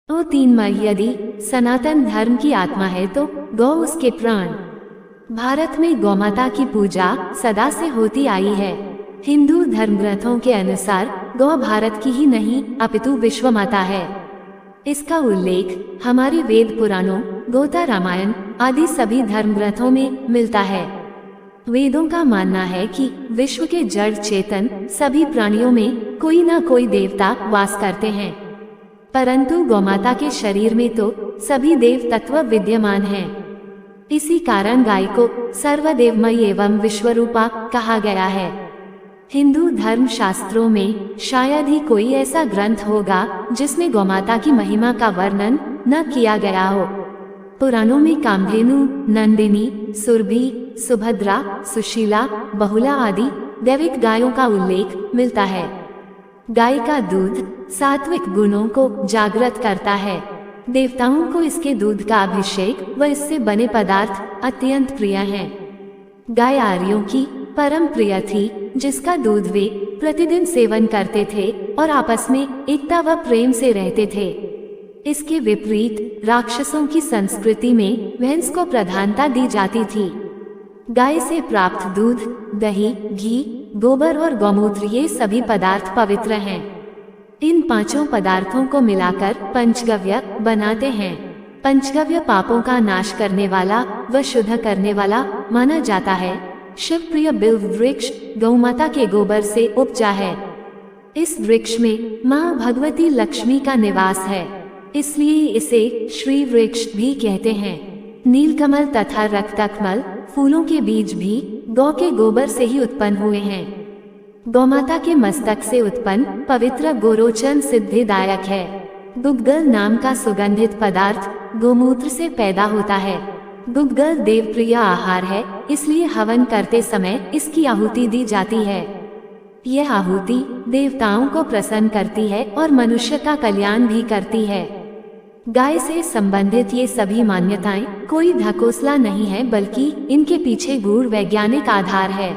ओ तीन मई, यदि सनातन धर्म की आत्मा है तो गौ उसके प्राण। भारत में गौमाता की पूजा सदा से होती आई है। हिंदू धर्म ग्रंथों के अनुसार गौ भारत की ही नहीं अपितु विश्व माता है। इसका उल्लेख हमारे वेद पुराणों, गीता, रामायण आदि सभी धर्म ग्रंथों में मिलता है। वेदों का मानना है कि विश्व के जड़ चेतन सभी प्राणियों में कोई न कोई देवता वास करते हैं, परंतु गौमाता के शरीर में तो सभी देव तत्व विद्यमान हैं। इसी कारण गाय को सर्वदेवमयी एवं विश्वरूपा कहा गया है। हिंदू धर्म शास्त्रों में शायद ही कोई ऐसा ग्रंथ होगा जिसमें गौमाता की महिमा का वर्णन न किया गया हो। पुराणों में कामधेनु, नंदिनी, सुरभि, सुभद्रा, सुशीला, बहुला आदि दैविक गायों का उल्लेख मिलता है। गाय का दूध सात्विक गुणों को जागृत करता है। देवताओं को इसके दूध का अभिषेक व इससे बने पदार्थ अत्यंत प्रिय हैं। गाय आर्यों की परम प्रिय थी, जिसका दूध वे प्रतिदिन सेवन करते थे और आपस में एकता व प्रेम से रहते थे। इसके विपरीत राक्षसों की संस्कृति में भैंस को प्रधानता दी जाती थी। गाय से प्राप्त दूध, दही, घी, गोबर और गौमूत्र ये सभी पदार्थ पवित्र हैं। इन पांचों पदार्थों को मिलाकर पंचगव्य बनाते हैं। पंचगव्य पापों का नाश करने वाला व शुद्ध करने वाला माना जाता है। शिवप्रिय बिल्व वृक्ष गौमाता के गोबर से उपजा है। इस वृक्ष में माँ भगवती लक्ष्मी का निवास है, इसलिए इसे श्री वृक्ष भी कहते हैं। नीलकमल तथा रक्तकमल फूलों के बीज भी गौ के गोबर से ही उत्पन्न हुए हैं। गौमाता के मस्तक से उत्पन्न पवित्र गोरोचन सिद्धिदायक है। गुग्गल नाम का सुगंधित पदार्थ गोमूत्र से पैदा होता है। गुग्गल देवप्रिय आहार है, इसलिए हवन करते समय इसकी आहुति दी जाती है। यह आहुति देवताओं को प्रसन्न करती है और मनुष्य का कल्याण भी करती है। गाय से संबंधित ये सभी मान्यताएं कोई ढकोसला नहीं है, बल्कि इनके पीछे गूढ़ वैज्ञानिक आधार है।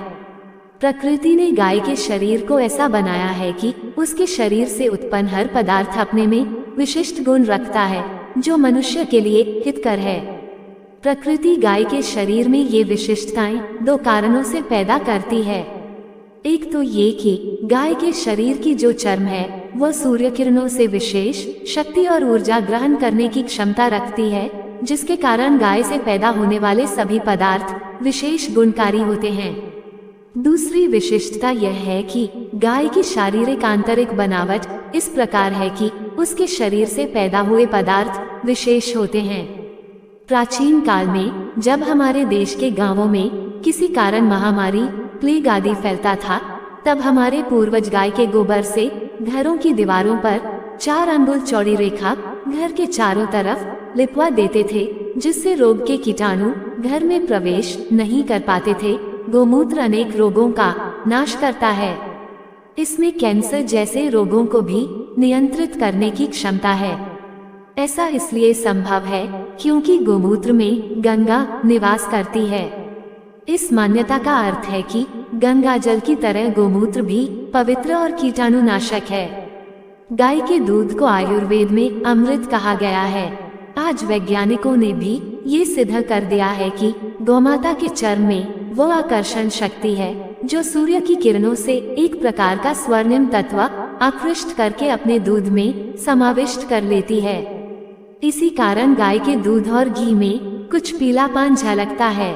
प्रकृति ने गाय के शरीर को ऐसा बनाया है कि उसके शरीर से उत्पन्न हर पदार्थ अपने में विशिष्ट गुण रखता है, जो मनुष्य के लिए हितकर है। प्रकृति गाय के शरीर में ये विशिष्टताएं दो कारणों से पैदा करती है। एक तो ये कि गाय के शरीर की जो चर्म है वह सूर्य किरणों से विशेष शक्ति और ऊर्जा ग्रहण करने की क्षमता रखती है, जिसके कारण गाय से पैदा होने वाले सभी पदार्थ विशेष गुणकारी होते हैं। दूसरी विशिष्टता यह है कि गाय की शारीरिक आंतरिक बनावट इस प्रकार है कि उसके शरीर से पैदा हुए पदार्थ विशेष होते हैं। प्राचीन काल में जब हमारे देश के गांवों में किसी कारण महामारी, प्लेग आदि फैलता था, तब हमारे पूर्वज गाय के गोबर से घरों की दीवारों पर 4 अंगुल चौड़ी रेखा घर के चारों तरफ लिपवा देते थे, जिससे रोग के कीटाणु घर में प्रवेश नहीं कर पाते थे। गोमूत्र अनेक रोगों का नाश करता है। इसमें कैंसर जैसे रोगों को भी नियंत्रित करने की क्षमता है। ऐसा इसलिए संभव है क्योंकि गोमूत्र में गंगा निवास करती है। इस मान्यता का अर्थ है कि गंगा जल की तरह गोमूत्र भी पवित्र और कीटाणुनाशक है। गाय के दूध को आयुर्वेद में अमृत कहा गया है। आज वैज्ञानिकों ने भी ये सिद्ध कर दिया है कि गौमाता के चर्म में वो आकर्षण शक्ति है जो सूर्य की किरणों से एक प्रकार का स्वर्णिम तत्व आकृष्ट करके अपने दूध में समाविष्ट कर लेती है। इसी कारण गाय के दूध और घी में कुछ पीलापन झलकता है।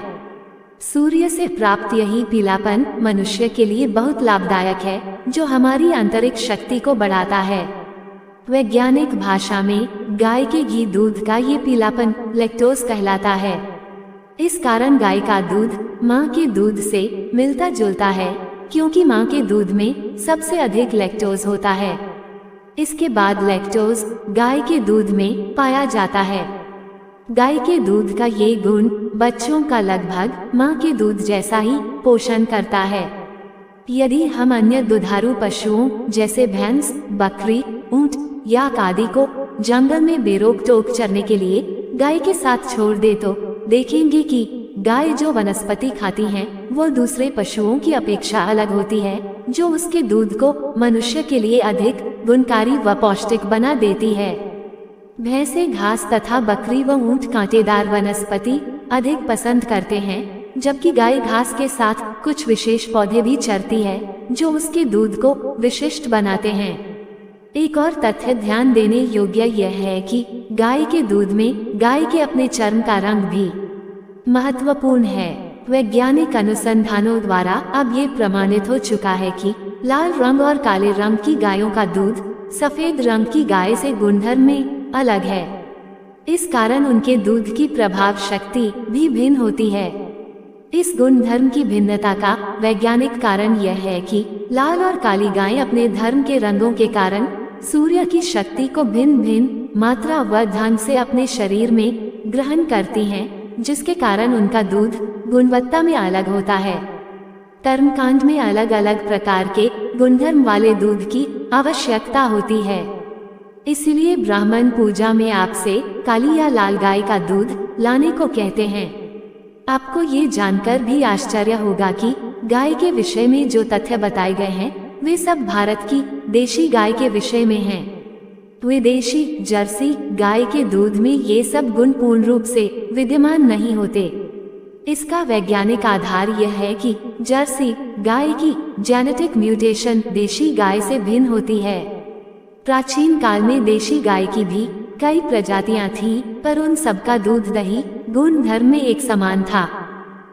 सूर्य से प्राप्त यही पीलापन मनुष्य के लिए बहुत लाभदायक है, जो हमारी आंतरिक शक्ति को बढ़ाता है। वैज्ञानिक भाषा में गाय के घी दूध का ये पीलापन लैक्टोज कहलाता है। इस कारण गाय का दूध माँ के दूध से मिलता जुलता है, क्योंकि माँ के दूध में सबसे अधिक लैक्टोज होता है। इसके बाद लैक्टोज गाय के दूध में पाया जाता है। गाय के दूध का ये गुण बच्चों का लगभग माँ के दूध जैसा ही पोषण करता है। यदि हम अन्य दुधारू पशुओं जैसे भैंस, बकरी, ऊंट, याक आदि को जंगल में बेरोक टोक चरने के लिए गाय के साथ छोड़ दे तो देखेंगे कि गाय जो वनस्पति खाती हैं, वो दूसरे पशुओं की अपेक्षा अलग होती है, जो उसके दूध को मनुष्य के लिए अधिक गुणकारी व पौष्टिक बना देती है। भैंसे घास तथा बकरी व ऊंट कांटेदार वनस्पति अधिक पसंद करते हैं, जबकि गाय घास के साथ कुछ विशेष पौधे भी चरती है जो उसके दूध को विशिष्ट बनाते हैं। एक और तथ्य ध्यान देने योग्य यह है कि गाय के दूध में गाय के अपने चर्म का रंग भी महत्वपूर्ण है। वैज्ञानिक अनुसंधानों द्वारा अब ये प्रमाणित हो चुका है कि लाल रंग और काले रंग की गायों का दूध सफेद रंग की गाय से गुणधर्म में अलग है। इस कारण उनके दूध की प्रभाव शक्ति भी भिन्न होती है। इस गुणधर्म की भिन्नता का वैज्ञानिक कारण यह है कि लाल और काली गायें अपने धर्म के रंगों के कारण सूर्य की शक्ति को भिन्न भिन्न मात्रा व ढंग से अपने शरीर में ग्रहण करती हैं, जिसके कारण उनका दूध गुणवत्ता में अलग होता है। कर्मकांड में अलग अलग प्रकार के गुणधर्म वाले दूध की आवश्यकता होती है। इसलिए ब्राह्मण पूजा में आपसे काली या लाल गाय का दूध लाने को कहते हैं। आपको ये जानकर भी आश्चर्य होगा कि गाय के विषय में जो तथ्य बताए गए हैं वे सब भारत की देशी गाय के विषय में हैं। विदेशी जर्सी गाय के दूध में ये सब गुण पूर्ण रूप से विद्यमान नहीं होते। इसका वैज्ञानिक आधार यह है कि जर्सी गाय की जेनेटिक म्यूटेशन देशी गाय से भिन्न होती है। प्राचीन काल में देशी गाय की भी कई प्रजातियां थीं, पर उन सबका दूध दही गुण धर्म में एक समान था।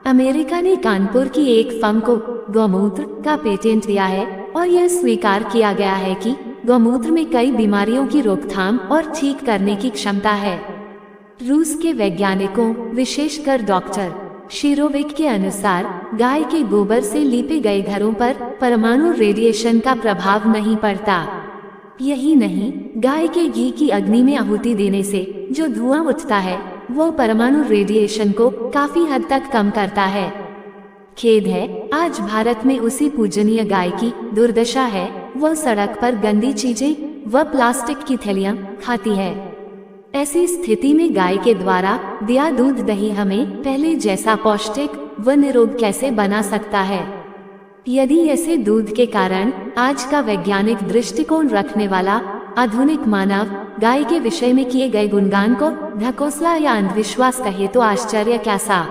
अमेरिका ने कानपुर की एक फर्म को गौमूत्र का पेटेंट दिया है और यह स्वीकार किया गया है कि गौमूत्र में कई बीमारियों की रोकथाम और ठीक करने की क्षमता है। रूस के वैज्ञानिकों विशेषकर डॉक्टर शिरोविक के अनुसार गाय के गोबर से लीपे गए घरों पर परमाणु रेडिएशन का प्रभाव नहीं पड़ता। यही नहीं, गाय के घी की अग्नि में आहुति देने से जो धुआं उठता है वो परमाणु रेडिएशन को काफी हद तक कम करता है। खेद है, आज भारत में उसी पूजनीय गाय की दुर्दशा है। वह सड़क पर गंदी चीजें व प्लास्टिक की थैलियां खाती है। ऐसी स्थिति में गाय के द्वारा दिया दूध दही हमें पहले जैसा पौष्टिक व निरोग कैसे बना सकता है। यदि ऐसे दूध के कारण आज का वैज्ञानिक दृष्टिकोण रखने वाला आधुनिक मानव गाय के विषय में किए गए गुणगान को ढकोसला या अंधविश्वास कहे तो आश्चर्य कैसा।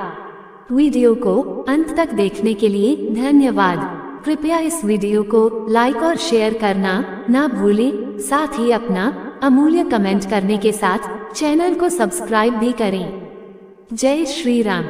वीडियो को अंत तक देखने के लिए धन्यवाद। कृपया इस वीडियो को लाइक और शेयर करना ना भूलें। साथ ही अपना अमूल्य कमेंट करने के साथ चैनल को सब्सक्राइब भी करें। जय श्री राम।